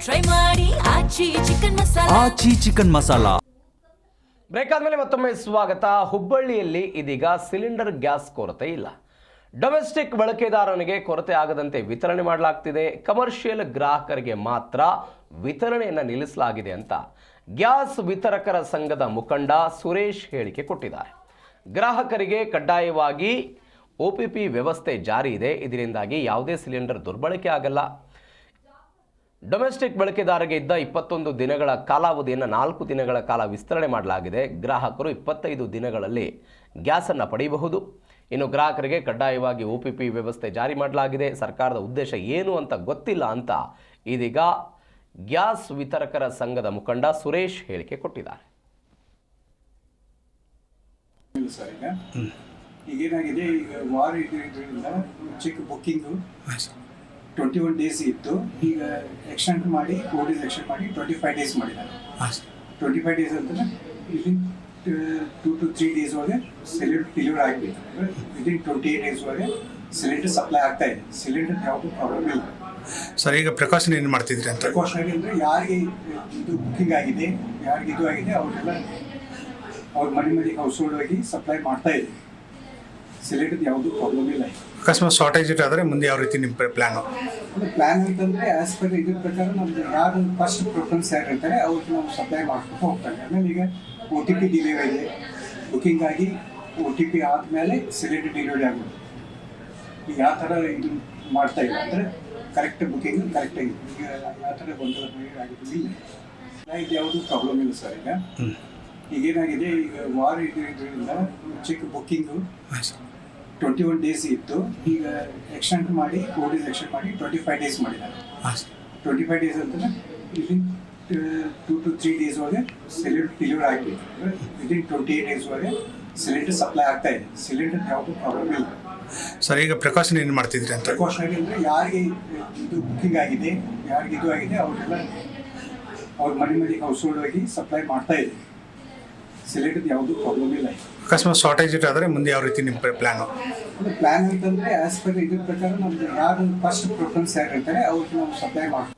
Try ಮಾಡಿ ಆಚಿ chicken masala. ಆಚಿ chicken masala. Break ಆದಮೇಲೆ ಮತ್ತೊಮ್ಮೆ ಸ್ವಾಗತ. ಹುಬ್ಬಳ್ಳಿಯಲ್ಲಿ ಇದೀಗ ಸಿಲಿಂಡರ್ ಗ್ಯಾಸ್ ಕೊರತೆ ಇಲ್ಲ. ಡೊಮೆಸ್ಟಿಕ್ ಬಳಕೆದಾರನಿಗೆ ಕೊರತೆ ಆಗದಂತೆ ವಿತರಣೆ ಮಾಡಲಾಗ್ತಿದೆ. ಕಮರ್ಷಿಯಲ್ ಗ್ರಾಹಕರಿಗೆ ಮಾತ್ರ ವಿತರಣೆಯನ್ನು ನಿಲ್ಲಿಸಲಾಗಿದೆ ಅಂತ ಗ್ಯಾಸ್ ವಿತರಕರ ಸಂಘದ ಮುಖಂಡ ಸುರೇಶ್ ಹೇಳಿಕೆ ಕೊಟ್ಟಿದ್ದಾರೆ. ಗ್ರಾಹಕರಿಗೆ ಕಡ್ಡಾಯವಾಗಿ OPP ವ್ಯವಸ್ಥೆ ಜಾರಿ ಇದೆ. ಇದರಿಂದಾಗಿ ಯಾವುದೇ ಸಿಲಿಂಡರ್ ದುರ್ಬಳಕೆ ಆಗಲ್ಲ. ಡೊಮೆಸ್ಟಿಕ್ ಬಳಕೆದಾರರಿಗೆ ಇದ್ದ 21 ದಿನಗಳ ಕಾಲಾವಧಿಯನ್ನು 4 ದಿನಗಳ ಕಾಲ ವಿಸ್ತರಣೆ ಮಾಡಲಾಗಿದೆ. ಗ್ರಾಹಕರು 25 ದಿನಗಳಲ್ಲಿ ಗ್ಯಾಸನ್ನು ಪಡೆಯಬಹುದು. ಇನ್ನು ಗ್ರಾಹಕರಿಗೆ ಕಡ್ಡಾಯವಾಗಿ OPP ವ್ಯವಸ್ಥೆ ಜಾರಿ ಮಾಡಲಾಗಿದೆ. ಸರ್ಕಾರದ ಉದ್ದೇಶ ಏನು ಅಂತ ಗೊತ್ತಿಲ್ಲ ಅಂತ ಇದೀಗ ಗ್ಯಾಸ್ ವಿತರಕರ ಸಂಘದ ಮುಖಂಡ ಸುರೇಶ್ ಹೇಳಿಕೆ ಕೊಟ್ಟಿದ್ದಾರೆ. ಈಗೇನಾಗಿದೆ, ಈಗ ವಾರ ಇದರಿಂದ ಚೆಕ್ ಬುಕ್ಕಿಂಗು 21 ಡೇಸ್ ಇತ್ತು. ಈಗ ಎಕ್ಸ್ಟೆಂಡ್ ಮಾಡಿ 4 ಡೇಸ್ ಎಕ್ಸ್ಟೆಂಡ್ ಮಾಡಿ 25 ಡೇಸ್ ಮಾಡಿದ್ದಾರೆ. 25 ಡೇಸ್ ಅಂತಂದ್ರೆ ವಿದಿನ್ 2 to 3 ಡೇಸ್ ಒಳಗೆ ಸಿಲಿಂಡರ್ ಡೆಲಿವರಿ ಆಗಬೇಕು. ವಿದಿನ್ 28 ಡೇಸ್ ಒಳಗೆ ಸಿಲಿಂಡರ್ ಸಪ್ಲೈ ಆಗ್ತಾ ಇದೆ. ಸಿಲಿಂಡರ್ ಯಾವುದು ಪ್ರಾಬ್ಲಮ್ ಇಲ್ಲ ಸರ್. ಈಗ ಪ್ರಿಕಾಷನ್ ಏನು ಮಾಡ್ತಿದ್ರಿ ಅಂತ? ಪ್ರಿಕಾಷನರಿ ಅಂದರೆ ಯಾರಿಗೆ ಇದು ಬುಕ್ಕಿಂಗ್ ಆಗಿದೆ, ಯಾರಿಗೆ ಇದು ಆಗಿದೆ, ಅವರೆಲ್ಲ ಅವ್ರ ಮನೆ ಹೌಸ್ ಹೋಲ್ಡ್ ಆಗಿ ಸಪ್ಲೈ ಮಾಡ್ತಾ ಇದೆ. ಸಿಲಿಂಡರ್ ಯಾವುದು ಪ್ರಾಬ್ಲಮ್ ಇಲ್ಲ. ಅಕಸ್ಮಾತ್ ಶಾರ್ಟೇಜ್ ಆದರೆ ಮುಂದೆ ಯಾವ ರೀತಿ ನಿಮ್ಮ ಪ್ಲ್ಯಾನು? ಪ್ಲ್ಯಾನ್ ಅಂತಂದರೆ ಆ್ಯಸ್ ಪರ್ ಇದ್ರ ಪ್ರಕಾರ ನಮ್ದು ಯಾರು ಫಸ್ಟ್ ಪ್ರಿಫರೆನ್ಸ್ ಯಾರು ಇರ್ತಾರೆ ಅವ್ರಿಗೆ ನಾವು ಸಪ್ಲೈ ಮಾಡ್ಕೊಂಡು ಹೋಗ್ತಾರೆ. ಆಮೇಲೆ ಈಗ OTP ಡಿಲಿವರಿ ಇದೆ. ಬುಕ್ಕಿಂಗ್ ಆಗಿ OTP ಆದಮೇಲೆ ಸಿಲಿಂಡರ್ ಡೆಲಿವರಿ ಆಗೋದು. ಈಗ ಯಾವ ಥರ ಇದು ಮಾಡ್ತಾ ಇಲ್ಲ ಅಂದರೆ ಕರೆಕ್ಟ್ ಬುಕ್ಕಿಂಗ್ ಕರೆಕ್ಟಾಗಿ ಈಗ ಯಾವ ಥರ ಗೊಂದಲ ಆಗಿಲ್ಲ. ಇದು ಯಾವುದು ಪ್ರಾಬ್ಲಮ್ ಇಲ್ಲ ಸರ್. ಈಗೇನಾಗಿದೆ, ಈಗ ವಾರ ಇದರಿಂದ ಚೆಕ್ ಬುಕ್ಕಿಂಗು 21 ಡೇಸ್ ಇತ್ತು. ಈಗ ಎಕ್ಸ್ಟೆಂಡ್ ಮಾಡಿ 4 ಡೇಸ್ ಎಕ್ಸ್ಟೆಂಡ್ ಮಾಡಿ 25 ಡೇಸ್ ಮಾಡಿದ್ದಾರೆ. 25 ಡೇಸ್ ಅಂತಂದರೆ ವಿದಿನ್ 2 to 3 ಡೇಸ್ ಒಳಗೆ ಸಿಲಿಂಡರ್ ಡೆಲಿವರಿ ಆಗಬೇಕು. ವಿದಿನ್ 28 ಡೇಸ್ ಒಳಗೆ ಸಿಲಿಂಡರ್ ಸಪ್ಲೈ ಆಗ್ತಾ ಇದೆ. ಸಿಲಿಂಡರ್ ಯಾವುದು ಪ್ರಾಬ್ಲಮ್ ಇಲ್ಲ ಸರ್. ಈಗ ಪ್ರಿಕಾಷನ್ ಏನು ಮಾಡ್ತಿದ್ರಿ ಅಂತ? ಪ್ರಿಕಾಷನರಿ ಅಂದರೆ ಯಾರಿಗೆ ಇದು ಬುಕ್ಕಿಂಗ್ ಆಗಿದೆ, ಯಾರಿಗೆ ಇದು ಆಗಿದೆ, ಅವರೆಲ್ಲ ಅವ್ರ ಮನೆ ಹೌಸ್ ಹೋಲ್ಡ್ ಆಗಿ ಸಪ್ಲೈ ಮಾಡ್ತಾ ಇದೆ. ಸಿಲಿಂಡರ್ ಯಾವುದು ಪ್ರಾಬ್ಲಮ್ ಇಲ್ಲ. ಅಕಸ್ಮಾತ್ ಶಾರ್ಟೇಜ್ ಆದರೆ ಮುಂದೆ ಯಾವ ರೀತಿ ನಿಮ್ಮ ಪ್ಲ್ಯಾನು? ಪ್ಲ್ಯಾನ್ ಅಂತಂದರೆ ಆ್ಯಸ್ ಪರ್ ಇದ್ರ ಪ್ರಕಾರ ನಮ್ದು ಯಾರು ಫಸ್ಟ್ ಪ್ರಿಫರೆನ್ಸ್ ಯಾರು ಇರ್ತಾರೆ ಅವ್ರಿಗೆ ನಾವು ಸಪ್ಲೈ ಮಾಡ್ತೀವಿ.